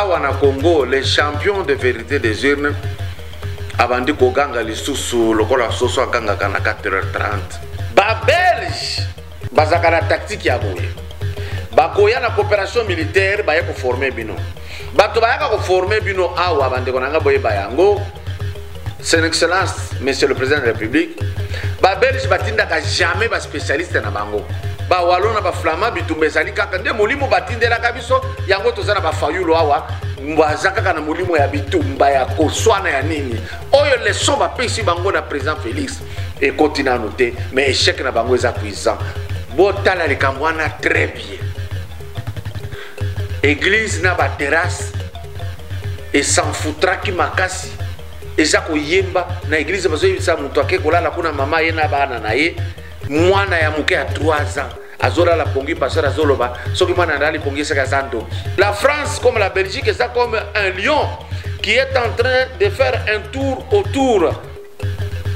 awa na Congo les champions de vérité des urnes abandi koganga lisusu lokola soso aganga kana 4h30 ba Belge bazaka na tactique ya boye bakoya na coopération militaire baye ko former bino bato bayaka ko former bino awa bande konanga boye bayango son excellence monsieur le président de la République ba Belge batindaka jamais ba spécialiste na bango ba walona ba flama bitumbe zali kaka nde molimo batindela kabiso yango tozana ba fayulo awa mbazaka kana molimo ya bitumba ya koswana ya nini oyo leçon ba pesi bango na président Félix et continue à noter mais échec na bango eza puissant botala le kamwana très bien église na ba terrasse et s'en foutra ki makasi eza ko yemba na église bazo yebisa mutu ake kolala kuna mama ye na bana na ye mwana ya muke ya 3 ans azora la pongi passer azoloba soki mwana ndali pongi seka zando. La France comme la Belgique c'est comme un lion qui est en train de faire un tour autour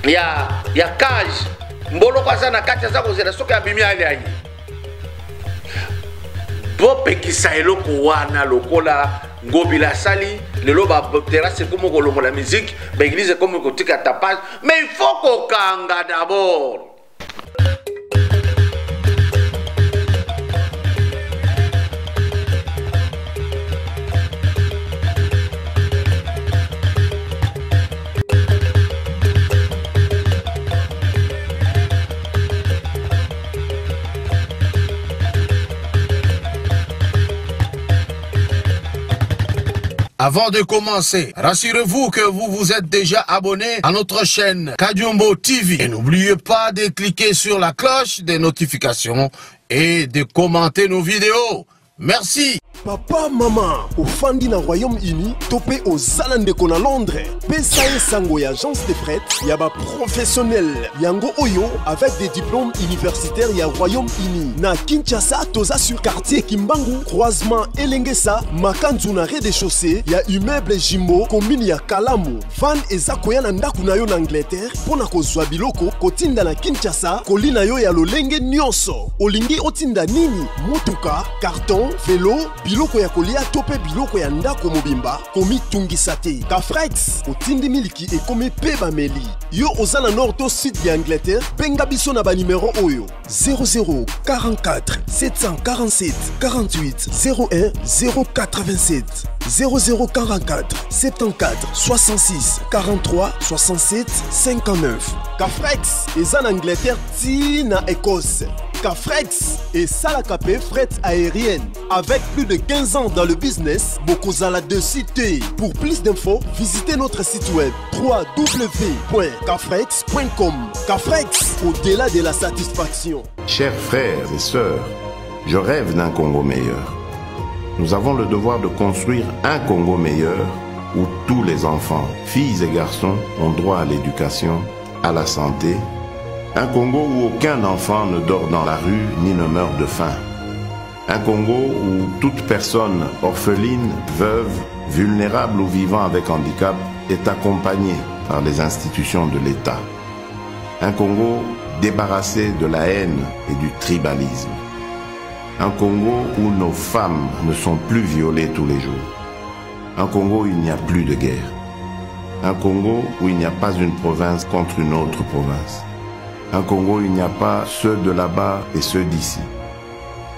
ya cage mbolo kwa sana kati za kozela soki abimi ali ayi bo pekisa eloko wana lokola ngobila sali lelo ba terrasse comme kolongo la musique ba église comme kotika tapage mais il faut qu'on kanga d'abord. Avant de commencer, rassurez-vous que vous vous êtes déjà abonné à notre chaîne Kadiombo TV. Et n'oubliez pas de cliquer sur la cloche des notifications et de commenter nos vidéos. Merci. Papa, maman, au Fandi na Royaume-Uni, topé aux Zalandeko na Londres. Pesae Sango y agence de fret, yaba professionnel. Yango Oyo avec des diplômes universitaires y a Royaume-Uni. Na Kinshasa, toza sur quartier Kimbangu, croisement Elengesa, Makanzu na rez-de-chaussée, y a immeuble Jimbo, commune ya Kalamu. Fan eza koya na ndaku na yo na Angleterre, pona kozwa biloko, kotinda na Kinshasa, kolina yo ya lolenge nyonso. Olingi otinda nini? Motuka, carton, vélo, biloko ya kolia tope biloko ya ndako mobimba komi tungisa te. Kafrex otindi miliki e komi peba meli. Yo ozana nord to sud ya Angleterre, benga biso na ba numéro oyo 00 44 747 48 01 087 0044 74 66 43 67 59. Kafrex eza na Angleterre ti na Écosse. Kafrex et Salakapé fret aérienne. Avec plus de 15 ans dans le business, Bokozala de cité. Pour plus d'infos, visitez notre site web www.kafrex.com. Kafrex, au-delà de la satisfaction. Chers frères et sœurs, je rêve d'un Congo meilleur. Nous avons le devoir de construire un Congo meilleur où tous les enfants, filles et garçons, ont droit à l'éducation, à la santé. Un Congo où aucun enfant ne dort dans la rue ni ne meurt de faim. Un Congo où toute personne orpheline, veuve, vulnérable ou vivant avec handicap est accompagnée par les institutions de l'État. Un Congo débarrassé de la haine et du tribalisme. Un Congo où nos femmes ne sont plus violées tous les jours. Un Congo où il n'y a plus de guerre. Un Congo où il n'y a pas une province contre une autre province. Un Congo où il n'y a pas ceux de là-bas et ceux d'ici.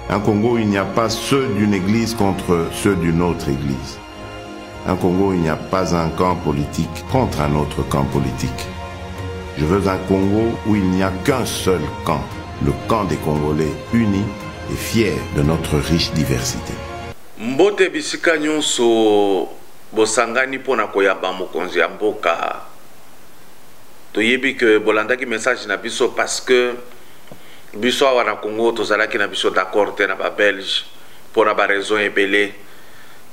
Un Congo où il n'y a pas ceux d'une église contre ceux d'une autre église. Un Congo où il n'y a pas un camp politique contre un autre camp politique. Je veux un Congo où il n'y a qu'un seul camp, le camp des Congolais unis et fiers de notre riche diversité. Mbote bisika nyonso bosangani pona koyamba mokonzi ya mboka. Toyebi que bolandaki message na biso parce que biso awa na Congo tozalaki na biso d'accord te na ba Belge pour na ba raison ebele.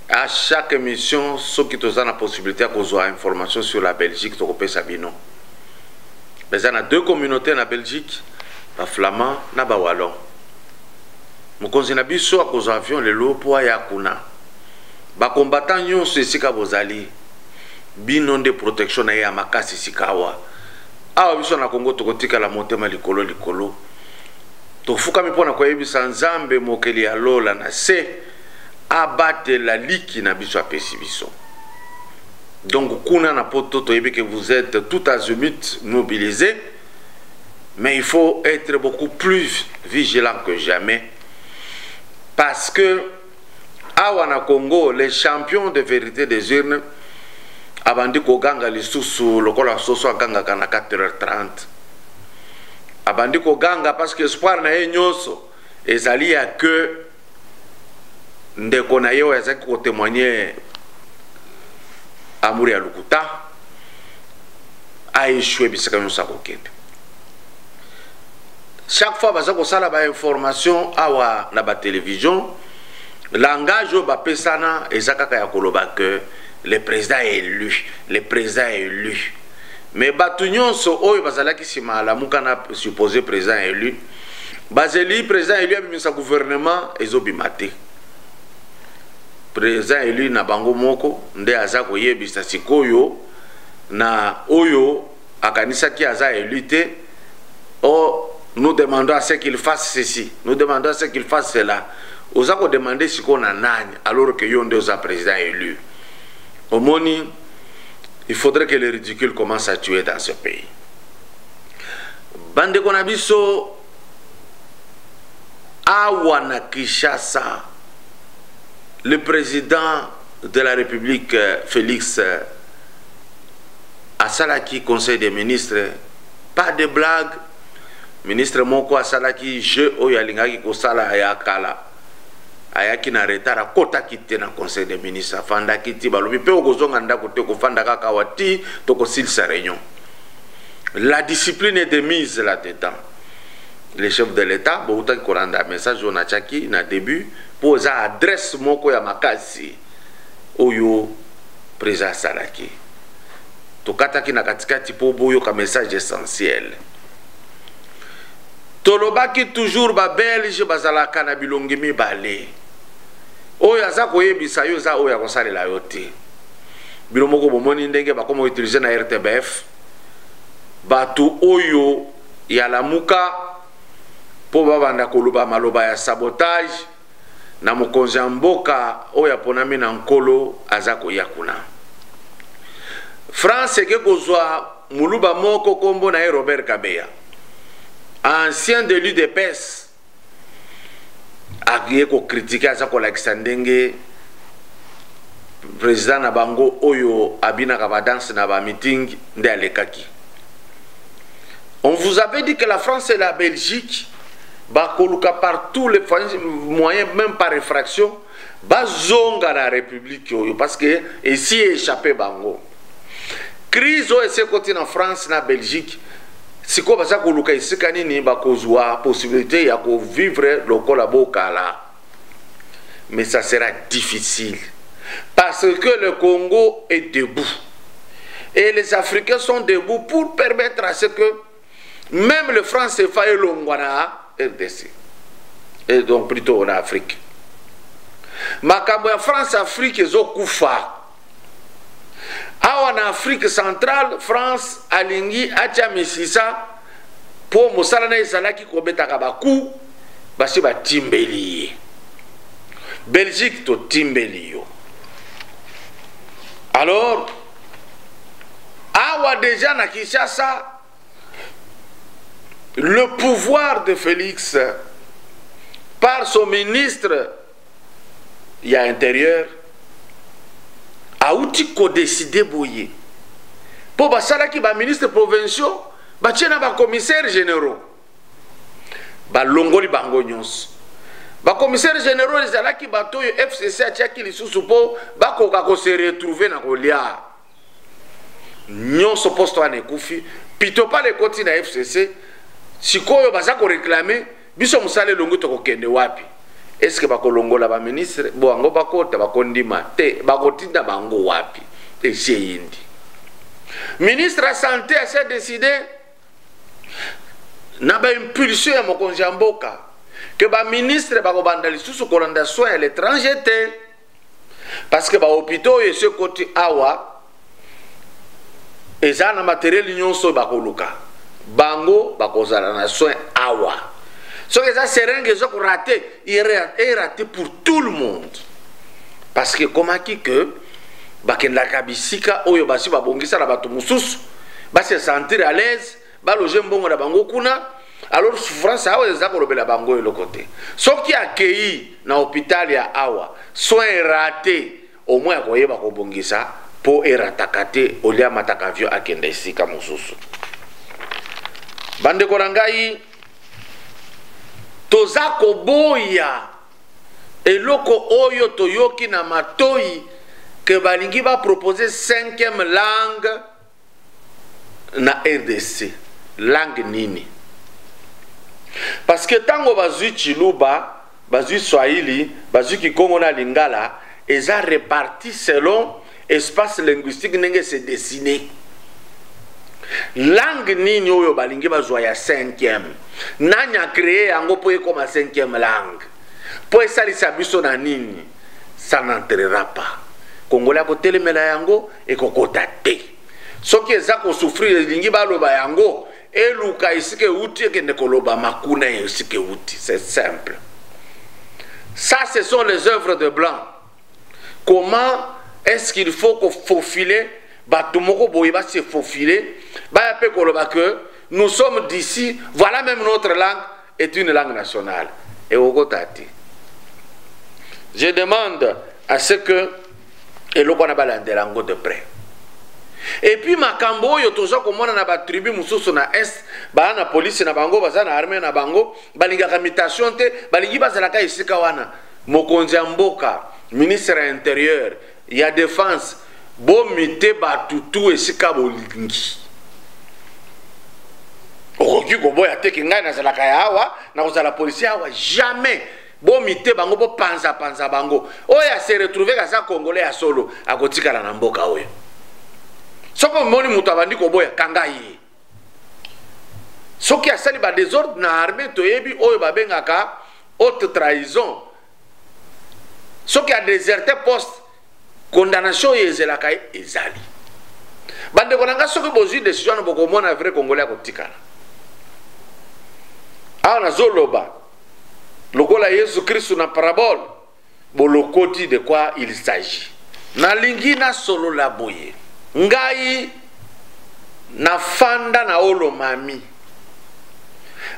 À chaque émission soki toza na possibilité kozwa information sur la Belgique tokopesa bino. Mais on a deux communautés na Belgique, ba flamand na ba wallon. Mokonzi na biso akozwa avion lelo po ya kuna. Ba combattant nyonso esika bozali bino nde protection na ya makasi sikawa. Awa biso na Congo tokotika la motema likolo likolo. Tofuka mipona kwa yebisa Nzambe mokeli ya lola na se abatela liki na biso apesi biso. Donc kuna na poto toyebi que vous êtes tout azimut mobilisés, mais il faut être beaucoup plus vigilant que jamais, parce que awa na Congo, les champions de vérité des urnes abandi koganga lisusu lokola soso aganga kana 4h30, abandi koganga parce que espoir na ye nyonso ezali ya que ndeko na ye ezaki kotémoigner amour ya lukuta a échoué bisaka nyonso akokende. Chaque fois baza kosala ba information awa na ba télévision, langage oyo bapesana eza kaka ya koloba que le président est élu, le président est élu. Mais bato nyonso oyo bazalaki nsima alamuka na supposé président élu, bazeli président élu abimisa gouvernement ezobima te. Président élu na bango moko nde aza koyebisa sikoyo na oyo akanisaki aza élu te. Oh, nous demandons à ce qu'il fasse ceci, nous demandons à ce qu'il fasse cela. Oza ko demander siko na nani alors que yon de oza président élu. Au moni, il faudrait que le ridicule commence à tuer dans ce pays. Bande konabiso awa na Kinshasa, le président de la République Félix asalaki conseil des ministres, pas de blague. Ministre moko asalaki je oyo alingaki kosala ayakala ayaki na retard akota kite na conseil des ministres afanda kiti balobi pe okozonga ndako te kofanda kaka wati to kosilisa réunion. La discipline est de mise là-dedans. Le chef de l'État boutaki kolanda message on achaki na début posa adresse moko ya makasi oyo président salaki tokataki na katikati po boyo ka message essentiel. Tolobaki toujours ba belge bazalaka na bilongi mibale oyo aza koyebisa yo za oyo akosalela yo te. Bino moko bomoni ndenge bakoma utiliser na RTBF batu oyo ya lamuka po babanda koluba maloba ya sabotage na mokonzi ya mboka oyo aponami na nkolo aza koya kuna. France eke kozwa muluba moko kombo na ye Robert Kabeya, ancien de l'UDPS, agiye ko critiquer aza kolakisa ndenge président na bango oyo abinaka ba danse na ba meeting nde alekaki. On vous avait dit que la France et la Belgique bakoluka par tous les moyens, même par effraction, bazonga la République oyo parce que ici échappé bango. Crise oyo ese côté en France na Belgique, siko baza koluka isika nini bakozwa possibilité ya ko vivre lokola bokala. Mais ça sera difficile parce que le Congo est debout et les Africains sont debout pour permettre à ce que même le franc CFA et l'Ongwana RDC et donc plutôt en Afrique. Makambo ya France Afrique ezokufa. Awa na Afrique centrale France alingi acha misisa po mosala na ezalaki kobetaka baku basi batimbeli. Belgique to timbeli yo. Alors awa déjà na Kinshasa le pouvoir de Félix par son ministre il y a intérieur a outi ko décider boye po basala ki ba ministre provinciaux ba tiena ba commissaires généraux ba longoli bango nyonso ba commissaires généraux ezala ki bato yo FCC atiaki lisusu po ba koka ko se retrouver na kolia nyonso posto ane kufi pito pa le koti na FCC sikoyo baza ko réclamer biso musale longo to kokende wapi. Est-ce que bakolongola ba ministre boango bakota bakondima te bakotinda bango wapi eseyindi. Ministre la santé a s'est décidé na ba impulsion ya mokonzi ya mboka que ba ministre bakobanda lisusu kolanda soin à l'étranger te parce que ba hôpitaux et ce côté awa eza na matériel nyonso bakoluka bango bakozala na soin awa. Ce que ça seringue est raté, il est raté pour tout le monde. parce que komaki que bakendaka bisika oyo basi babongisa na bato mosusu basi sentir à l'aise baloge mbongo na bango kuna. Alors souffrance awa eza kolobela bango eloko te. Soki akei na hôpital ya awa soin raté au moins akoyeba kobongisa po erataka te olia mataka avion akende esika mosusu. Bandeko na ngai toza koboya eloko oyo toyoki na matoi que balingi ba proposer 5e langue na RDC. Langue nini? Parce que tango bazui Chiluba, bazui Swahili, bazui Kikongo na Lingala, eza réparti selon espace linguistique nenge se dessiner. Langue nini oyo balingi bazwa ya 5e. Nanya créé yango po comme 5e langue. Po esalisa biso na nini? Ça n'entrera pas. Congolais ko telemela yango e kokota te. Soki eza ko souffrir lingi baloba yango eluka isike uti ekende koloba makuna isike uti. C'est simple. Ça, ce sont les œuvres de blanc. Comment est-ce qu'il faut qu'on faufiler? Batumoko boyeba se faufiler. Ba pe koloba que nous sommes d'ici. Voilà, même notre langue est une langue nationale. Et okotati. Je demande à ce que et l'on a balandé l'ango de près. Et puis makambo yo toza komona na ba tribu mususu na est ba na police na bango baza na armée na bango balinga kamitation te balingi bazala ka isika wana mokonzi ya mboka ministre intérieur ya défense bo mité batutu esika bolingi okoki koboya te kingai na zala ka yawa na kozala police yawa jamais bo mité bango bo panza bango oya se retrouver kaza congolais ya solo akotikala na mboka oyo. Soko moni mutu abandi koboya kangai. Soki asali ba désordre na armée toyebi oyo babengaka haute trahison. Soki a déserté poste condamnation yezelaka ezali. Bande konanga soki bozui décision na bokomona vrai congolais akotikala. Ana zoloba lokola Yesu Christ na parabole bolokoti de quoi il s'agit. Na lingina solo la boye. Ngai na fanda na olo mami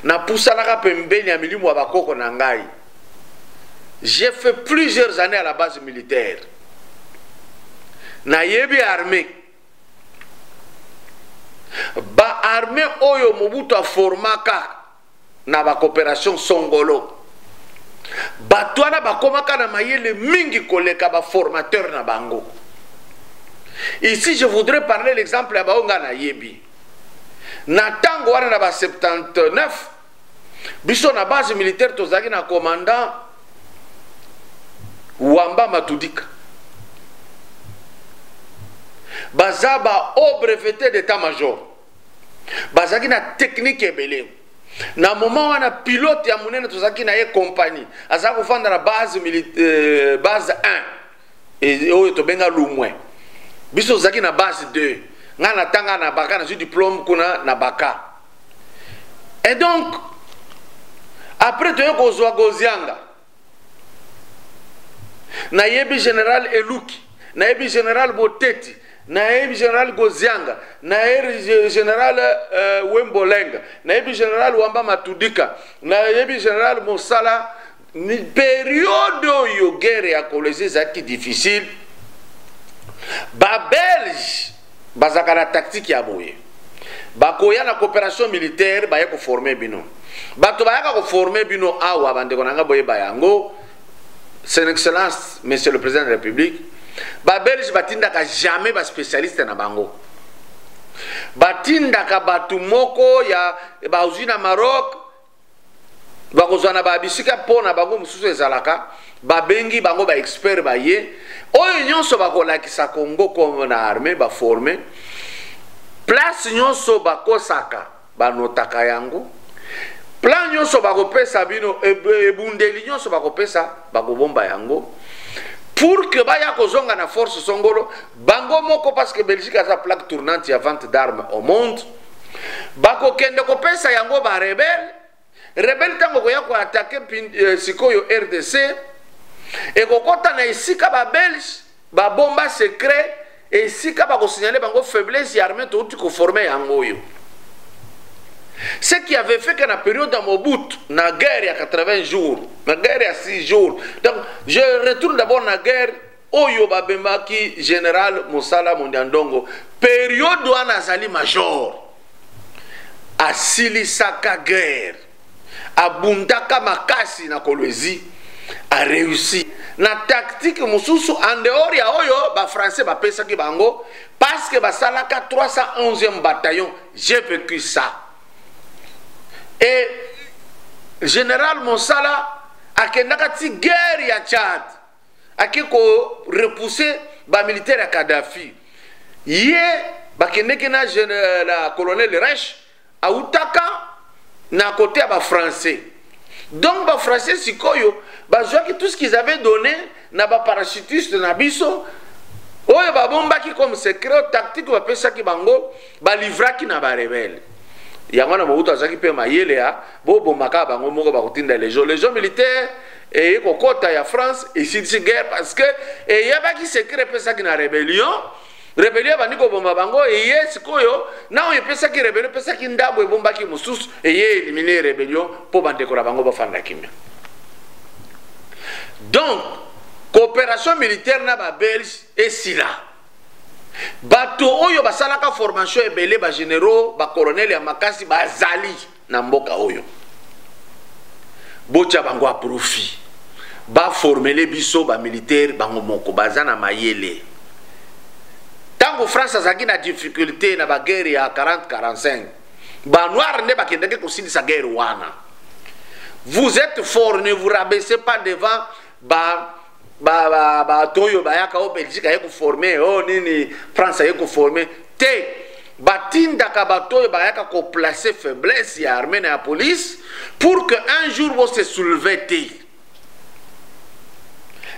na pusanaka pembeni ya milimu wa bakoko na ngai. J'ai fait plusieurs années à la base militaire na yebi armée ba armée oyo Mobutu a formaka na ba coopération songolo batwana bakomaka na mayele mingi koleka ba formateur na bango. Ici, je voudrais parler l'exemple à Baonga na Yebi. Natango wana na ba 79, biso na base militaire tozaki na commandant Wamba Matudika. Bazaba au breveté d'état-major. Bazaki na technique ebele. Na moment wana pilote ya munene tozaki na ye compagnie. Azaki kufanda na base militaire base 1. Et oyo tobenga lumwe. Biso zaki na base 2. Nga na tanga na baka na diplôme kuna na baka. Et donc après toyo kozwa Gozianga. Na yebi général Eluki, na yebi général Boteti, na yebi général Gozianga, na yebi général Wembolenga, na yebi général Wamba Matudika, na yebi général Mosala. Ni période yo guerre ya kolese zaki difficile. Ba Belge bazaka na tactique ya boye. Bakoya na coopération militaire ba yako former bino. Bato ba yako former bino awa bande konanga boye bayango. Son Excellence Monsieur le Président de la République. Ba Belge batindaka jamais ba spécialiste na bango. Batindaka batu moko ya ba usina Maroc. Bakozana ba bisika pona bango mususu ezalaka. Ba bengi bango ba expert ba ye. Oyo nyonso bakolakisa Congo comme na armée ba formé. Place nyonso bakosaka banotaka yango. Plan nyonso bakopesa bino ebundeli nyonso bakopesa bakobomba yango. Pour que baya kozonga na force songolo bango moko parce que Belgique a sa plaque tournante ya vente d'armes au monde. Bakokende kopesa yango ba rebelle. Rebelle tango koya ko attaquer sikoyo RDC. Et kokota na esika ba belge ba bomba secret et esika ba ko signaler bango faiblesse ya armée to tu ko former yango yo. Ce qui avait fait que la période de Mobutu, la guerre il y a 80 jours, la guerre il y a 6 jours. Donc je retourne d'abord la guerre Oyo Babemaki général Moussala Mondiandongo. Période où Anazali major. A Silisaka guerre. A Bundaka Makasi na Kolwezi a réussi. Na tactique Moussousou en dehors ya Oyo ba français ba pesa ki bango parce que ba salaka 311e bataillon, j'ai vécu ça. Et général Moussala a kendakati guerre ya Tchad a ko repousser ba militaire à Kadhafi. Yé ba kendeke na la colonel Reich a utaka na côté ba français. Donc ba français sikoyo ba joie que tout ce qu'ils avaient donné na ba parachutiste na biso oyo ba bomba ki comme secret tactique ba pesa ki bango ba livra ki na ba rebelle. Yango na Mobutu azaki pe mayele ya bobo makaba bango moko ba kotinda les gens militaires et kokota ya France et si guerre parce que et yabaki secret pesa ki na rébellion bandi ko bomba bango et yes koyo na o pesa ki rébellion pesa ki ndabo e bomba ki mususu et ye éliminer rébellion po bande ko bango ba fanda kimia. Donc coopération militaire na ba belge et sila bato oyo basalaka formation ebele ba généraux ba colonel ya makasi ba zali na mboka oyo bocha bango a profit ba former biso ba militaire bango moko bazana mayele tango France azaki na difficulté na ba guerre ya 40-45 ba noir ne ba kendeke kosilisa guerre wana. Vous êtes fort, ne vous rabaissez pas devant toyo bayaka o Belgique ayeko former oh nini France ayeko former te batinda ka batoyo bayaka ko placer faiblesse ya armée na police pour que un jour vous se soulever te.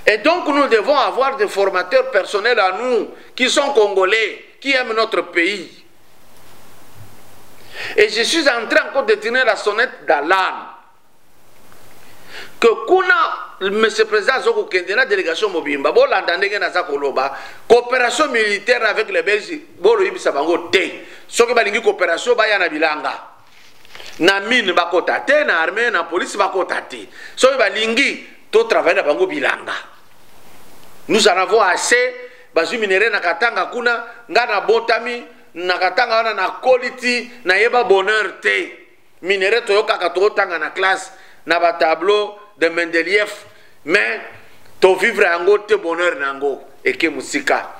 Et donc nous devons avoir des formateurs personnels à nous qui sont congolais, qui aiment notre pays. Et je suis en train encore de tenir la sonnette d'alarme que kuna monsieur président Zoko Kendena délégation Mobimba bo landandenge na zakoloba coopération militaire avec les Belges bolo yibisa bango te soki balingi coopération baya na bilanga na mine bakota te na armée na police bakota te soki balingi to travailler na bango bilanga. Nous en avons assez bazu minere na katanga kuna ngana botami na katanga wana na quality na yeba bonheur te minere toyoka ka to tanga na classe na ba tableau de Mendeleev mais to vivre yango te bonheur nango eke musika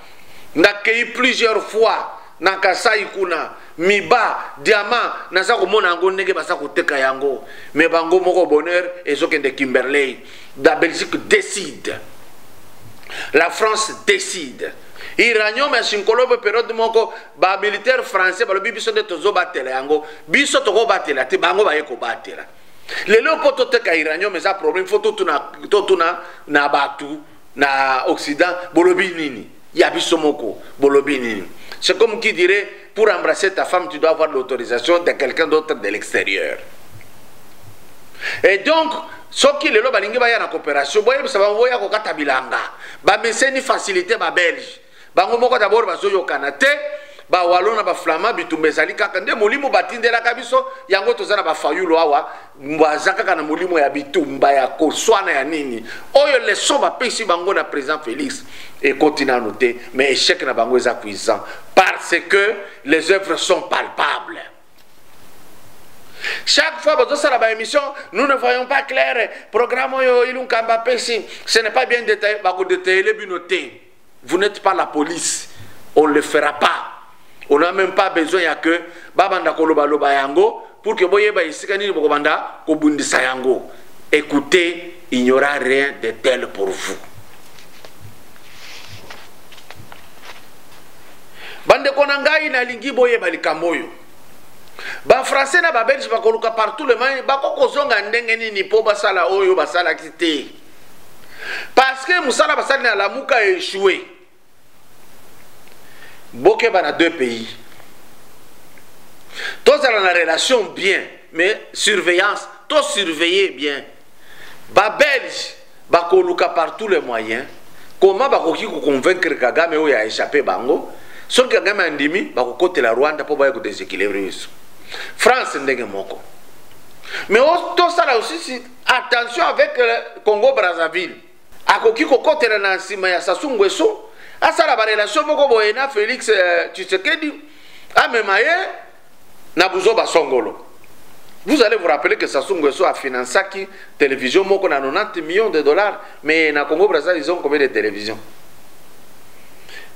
ndakei plusieurs fois na Kasai kuna miba diamant naza komona yango ndenge basa koteka yango mais bango moko bonheur ezokende Kimberley. La Belgique décide, la France décide. Iranium et Shinkolobe période moko ba militaire français ba lobi biso de tozo batela yango biso toko batela te bango ba yeko batela. Les poto teka Iranium mais ça problème faut tout na batu na Occident bolobi nini ya biso moko bolobi nini. C'est comme qui dirait pour embrasser ta femme tu dois avoir l'autorisation de quelqu'un d'autre de l'extérieur. Et donc ce qui le balingi ba ya na coopération boye bisa ba boya ko kata bilanga ba meseni facilité ba belge bango moko d'abord bazoyo kanate ba walona ba flama bitumbe zali kaka nde molimo batindela kabiso yango tozana ba fayulo awa mbazaka kana molimo ya bitumba ya koswana ya nini oyo leçon ba pesi bango na président Félix et continue à noter mais échec na bango eza cuisant parce que les œuvres sont palpables. Chaque fois que la émission, nous ne voyons pas clair. Programme ce n'est pas bien détaillé. Vous n'êtes pas la police. On ne le fera pas. On n'a même pas besoin que Babanda Koloba Loba Yango pour que Boyeba Isikani Bogobanda Kobundisa Yango. Écoutez, il n'y aura rien de tel pour vous. Bande Konangai na lingi Boyeba Likamoyo. Ba français na ba belge ba koluka partout le monde ba kokozonga ndenge nini po basala oyo basala kité parce que musala basali na lamuka échoué boke ba na deux pays tous dans la relation bien mais surveillance tous surveiller bien ba belge bakoluka par tous les moyens comment bakoki ko convaincre Kagame oyo a échappé bango soki Kagame andimi bakokotela Rwanda po baye ko déséquilibrer biso. France ndenge moko. Mais tout ça là aussi attention avec le Congo Brazzaville. Akoki kokotela na nsima ya Sassou Nguesso asala ba relation moko boye na Félix Tshisekedi amemaye na Buzoba Songolo. Vous allez vous rappeler que Sassou Nguesso a financé qui télévision moko na 90 millions de dollars, mais na Congo Brazzaville ils ont combien de télévisions?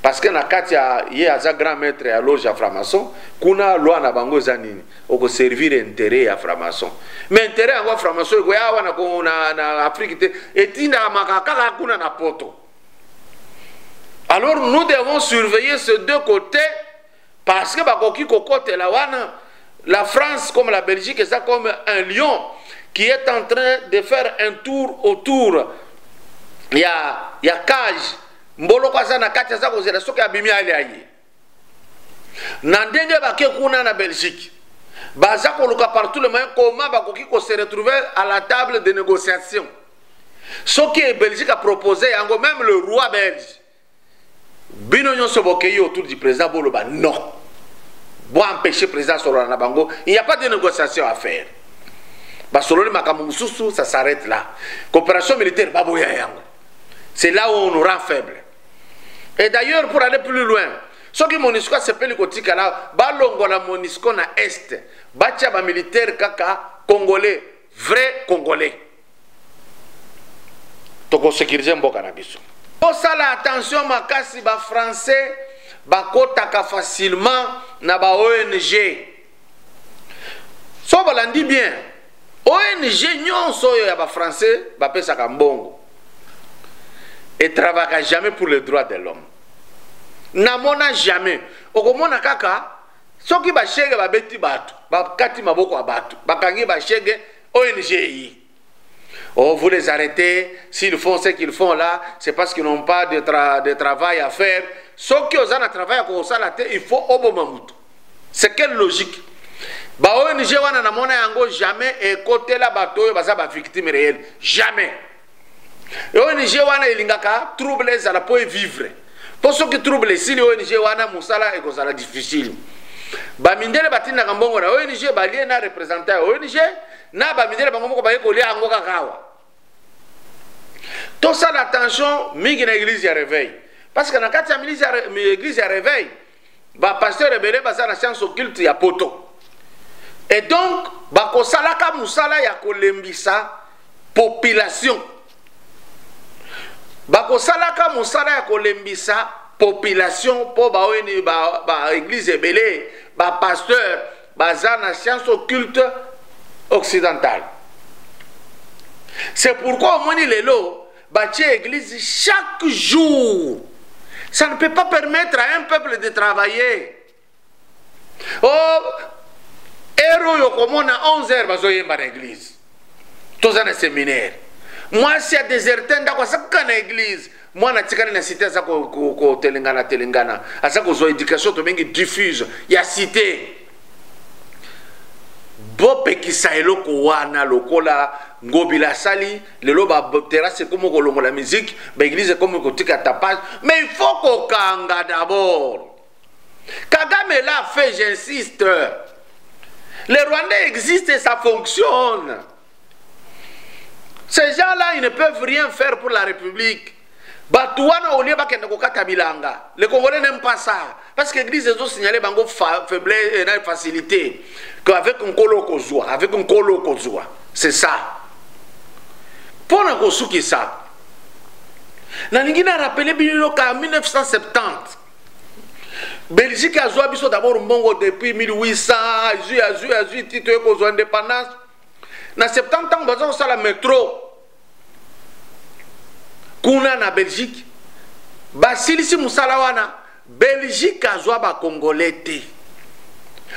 Parce que na kati ya ye aza grand maître ya loge ya franc-maçon, kuna loi na bango za nini oko servir intérêt ya franc-maçon. Mais intérêt yango franc-maçon eko ya wana ko na Afrique te etinda makaka kuna na poto. Alors nous devons surveiller ces deux côtés parce que bakoki kokote la wana la France comme la Belgique c'est comme un lion qui est en train de faire un tour autour. Il y a cage mbolo kwa sana kati za kozela soki abimi ali ayi. Na ndenge bake kuna na Belgique. Baza koluka partout le moyen comment bakoki ko se retrouver à la table de négociation. Ce que Belgique a proposé yango même le roi belge. Bino nyonso bokeyi autour du président Boloba non. Pour empêcher le président Solana Bango, il n'y a pas de négociation à faire. Basoloni Makamoussousou, ça s'arrête là. Coopération militaire, c'est là où on nous rend faible. Et d'ailleurs, pour aller plus loin, ce qui Monisco s'appelle le Kotika là, Balongo la Monisco na Est, Bachaba militaire kaka congolais, vrai congolais. Toko sécuriser mboka na biso. Pour ça, attention, makasi ba français, bakotaka facilement na ba ONG. So balandi bien. ONG nyonso ya ba français ba pesa kambongo. Et travaille jamais pour les droits de l'homme. Namona jamais. Okomona kaka soki ba shege ba beti batu, ba kati maboko ya batu, bakangi ba shege ONG yi. Oh, vous les arrêtez, s'ils font ce qu'ils font là, c'est parce qu'ils n'ont pas de travail à faire. Ceux qui ont un travail à faire, il faut Obomamutu. C'est quelle logique? Ba ONG wana na mona yango jamais écouter la bateau baza ba victime réelle. Jamais. Et ONG wana ilingaka trouble za la pour vivre. Pour ceux qui troublent si les ONG wana musala et kozala difficile. Ba mindele batina kambongo na ONG ba lié na représentant ONG na ba mindele bango moko ba yekolia yango kakawa. Tout ça l'attention mingi na église ya réveil. Parce que na kati ya église ya réveil, ba pasteur rebele baza na science occulte ya poto. Et donc, ba kosalaka musala ya kolembisa population. Ba kosalaka musala ya kolembisa population po ba weni ba église rebele, ba pasteur baza na science occulte occidentale. C'est pourquoi au moni lelo bâtir l'église chaque jour. Ça ne peut pas permettre à un peuple de travailler. Oh, héros yokomon à 11h bazoye dans l'église. Tous dans le séminaire. Moi, si y a des certains dans la église, moi na tikana na cité ça ko telengana. À ça ko zo éducation to bengi diffuse, il y a cité. Bope kisa eloko wana lokola ngobila sali lelo ba terrasse comme kolongo la musique ba église comme kotika tapage mais il faut qu'on kanga d'abord. Kagame l'a fait, j'insiste. Les Rwandais existent et ça fonctionne. Ces gens-là, ils ne peuvent rien faire pour la République. Batouana au lieu bakenda kokata bilanga. Les Congolais n'aiment pas ça parce que l'église ont signalé bango faiblesse et facilité qu'avec un colo kozwa, avec un colo kozwa. C'est ça. Pour un kosuki ça. Na ningina rappelé biloko en 1970. Belgique a joué biso d'abord mbongo depuis 1800, azu titre ko indépendance. Na 70 ans bazo sala métro. Kuna na Belgique basilisi musala wana Belgique azwa ba congolais te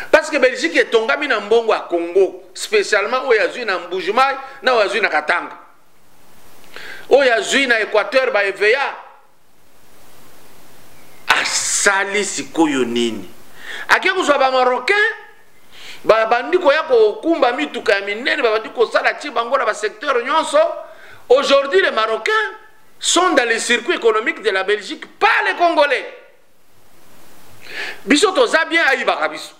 parce que Belgique est tongami na mbongo à Congo spécialement au yazui na Mbujimai na yazui na Katanga au yazui na Équateur ba EVA asali sikoyo nini akia kuzwa ba Marocain ba bandiko yako kumba mituka minene ba bandiko sala chi bango na ba secteur nyonso Aujourd'hui, les Marocains sont dans les circuits économiques de la Belgique, pas les Congolais. Bisoto Zabien Aïba Biso.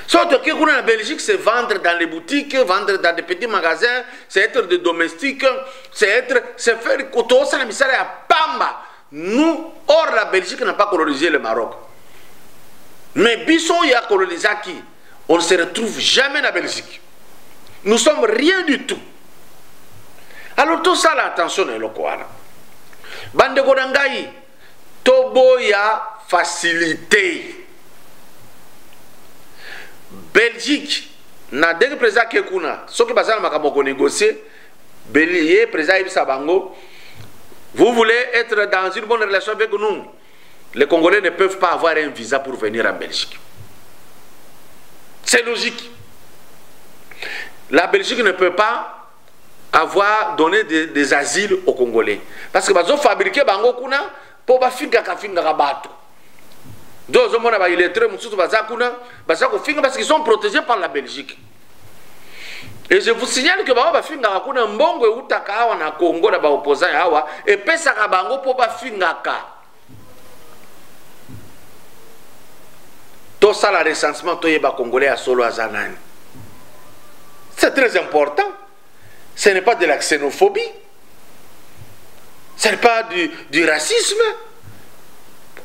Sauf que la Belgique, c'est vendre dans les boutiques, vendre dans des petits magasins, c'est être des domestiques, c'est faire tout ça, à Pamba. Nous, hors la Belgique, n'a pas colonisé le Maroc. Mais Biso y a colonisé qui? On ne se retrouve jamais en Belgique. Nous sommes rien du tout. Alors tout ça, l'attention est le quoi. Bande Godangaï, Tobo ya facilité. Belgique, na dès que le président Kekuna, ce qui passe à la négocier, Bélier, président Ibissa Bango, vous voulez être dans une bonne relation avec nous. Les Congolais ne peuvent pas avoir un visa pour venir en Belgique. C'est logique. La Belgique ne peut pas avoir donné des asiles aux Congolais. Parce que ils ont fabriqué Bango Kuna pour finga bateau. Donc, il est très parce qu'ils sont protégés par la Belgique. Et je vous signale que Baba Finga kuna mbongo utaka hawa na Congo na ba opposant hawa et pesa ka bango po ba finga ka. Tout ça la recensement to yeba congolais à solo à Zanani. C'est très important. Ce n'est pas de la xénophobie. Ce n'est pas du racisme.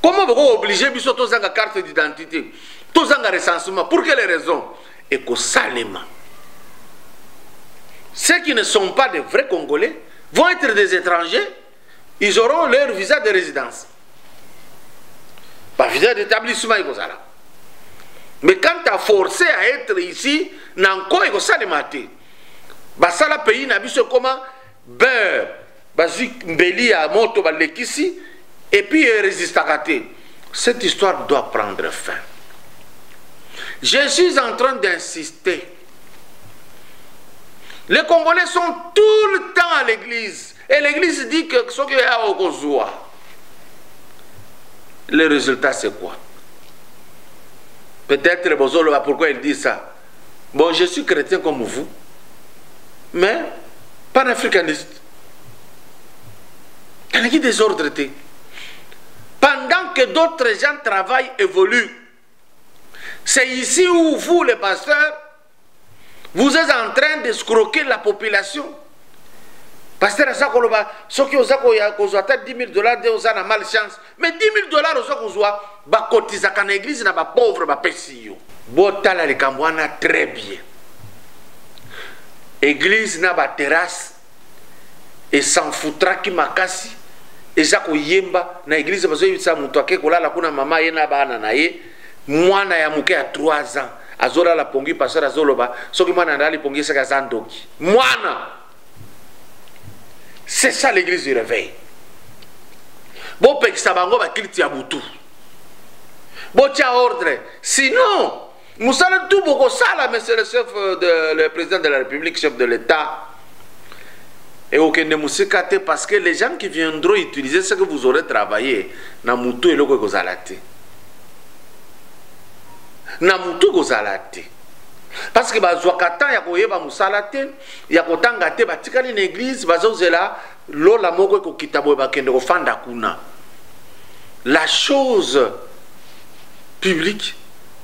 Comment vous obligez biso to zanga carte d'identité, to zanga recensement pour quelles raisons? Et que salement. Ceux qui ne sont pas des vrais Congolais vont être des étrangers, ils auront leur visa de résidence. Pas visa d'établissement, mais quand tu as forcé à être ici, nanko ego salemate. Basala pays na biso comment beurre, basique mbeli à moto balekisi et puis résiste à rater. Cette histoire doit prendre fin. Je suis en train d'insister. Les Congolais sont tout le temps à l'église. Et l'église dit que ce qu'il y a au Gozoua. Le résultat, c'est quoi? Peut-être le Bozolo, pourquoi il dit ça? Bon, je suis chrétien comme vous, mais panafricaniste. Il y a qui désordre. Pendant que d'autres gens travaillent, évoluent. C'est ici où vous, les pasteurs, vous êtes en train d'escroquer la population. Pasteur Asakoloba, ceux qui ont 10 $, ils ont malchance. Mais 10 000 $, ils ont cotisé dans l'église, ils sont pauvres, ils sont Botala les Kambouana très bien. Église n'a pas terrasse. Et s'en foutra qui m'a cassé. Et Zako Yemba, na église, parce que ça m'a toqué, que là, la kuna maman, yena ba ananaye, moi, na yamuke à 3 ans. Azora la pongi passer azoloba so ki mwana ndali pongi saka zandoki mwana. C'est ça l'église du réveil. Bon pekisa bango ba kiliti ya butu bo tia ordre, sinon musala tout boko sala monsieur le chef le président de la République, chef de l'État, et aucun ne musikate parce que les gens qui viendront utiliser ce que vous aurez travaillé na mutu eloko kozalate na mutu kozalate parce que bazwakata ya koyeba musalate ya kotanga te batikali na église bazozela lola moko ekokita boye bakende kofanda kuna. La chose publique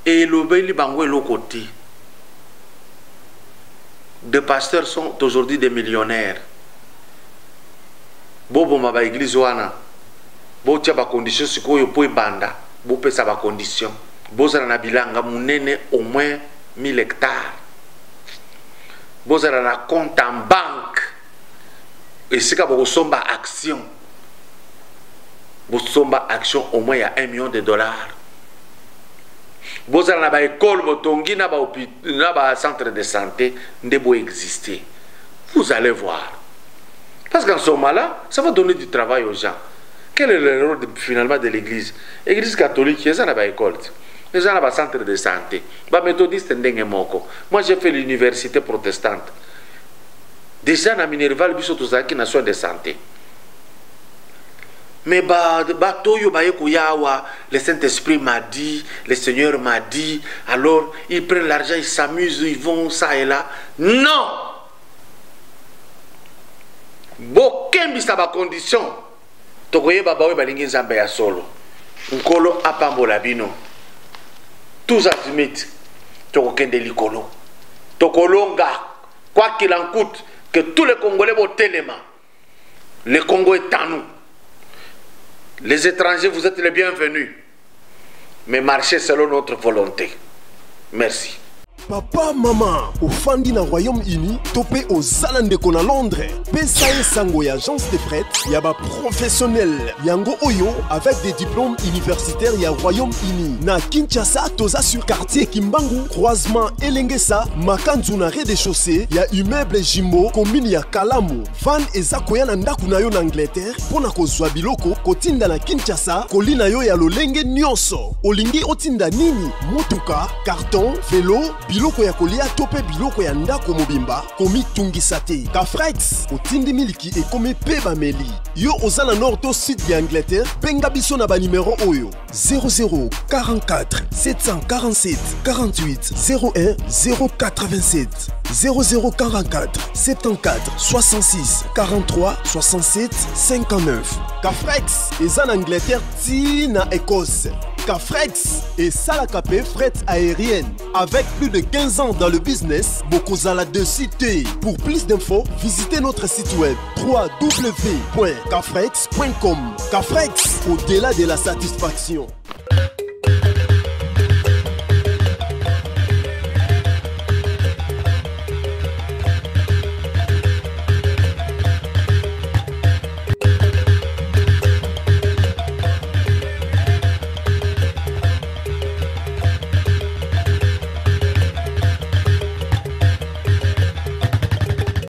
et l'obéli bango eloko te. Des pasteurs sont aujourd'hui des millionnaires. Bobo maba église wana bo tia ba condition sikoyo po ebanda bo pesa ba condition. Bozala na bilanga munene au moins 1000 hectares. Bozala na compte en banque. Et c'est quand vous somba action. Vous somba action au moins il y a $1 million. Bozala na ba école botongi na ba centre de santé ndebo exister. Vous allez voir. Parce qu'en ce moment-là, ça va donner du travail aux gens. Quel est le rôle finalement de l'église? L'église catholique, ils ont une école. Les gens ont un centre de santé. Les méthodistes, moi j'ai fait l'université protestante. Déjà, dans Minerval, ils ont un soin de santé. Mais le Saint-Esprit m'a dit, le Seigneur m'a dit, alors ils prennent l'argent, ils s'amusent, ils vont ça et là. Non! bokembisa bacondition tokoyeba baoyo balingi nzambe ya solo nkolo apambola bino tous azimuts tokokende likolo tokolonga quoi qu'il en coûte que tous les Congolais vont téléma. Le Congo est à nous. Les étrangers, vous êtes les bienvenus. Mais marchez selon notre volonté. Merci. Papa, maman, au Fandi na Royaume-Uni, topé aux Zalandeko na Londres. Pesae Sango ya agence de prête, yaba professionnel. Yango Oyo avec des diplômes universitaires ya Royaume-Uni. Na Kinshasa, toza sur quartier Kimbangu, croisement Elengesa, Makanzu na rez-de-chaussée, ya immeuble Jimbo, commune ya Kalamu. Van ezakoya na ndaku na yo na Angleterre, pona kozwa biloko, kotinda na Kinshasa, kolina yo ya lolenge nyonso. Olingi otinda nini? Motuka, carton, vélo, biloko ya kolia tope biloko ya ndako mobimba komi tungisa te. Kafrex otindi miliki e komi pe bameli. Yo ozala nord to sud ya Angleterre, benga biso na ba numéro oyo 0044 747 48 01 087 0044 74 66 43 67 59. Kafrex eza na Angleterre ti na Écosse. Kafrex et Salakapé fret aérienne. Avec plus de 15 ans dans le business, Bokozala de cité. Pour plus d'infos, visitez notre site web www.kafrex.com. Kafrex, au-delà de la satisfaction.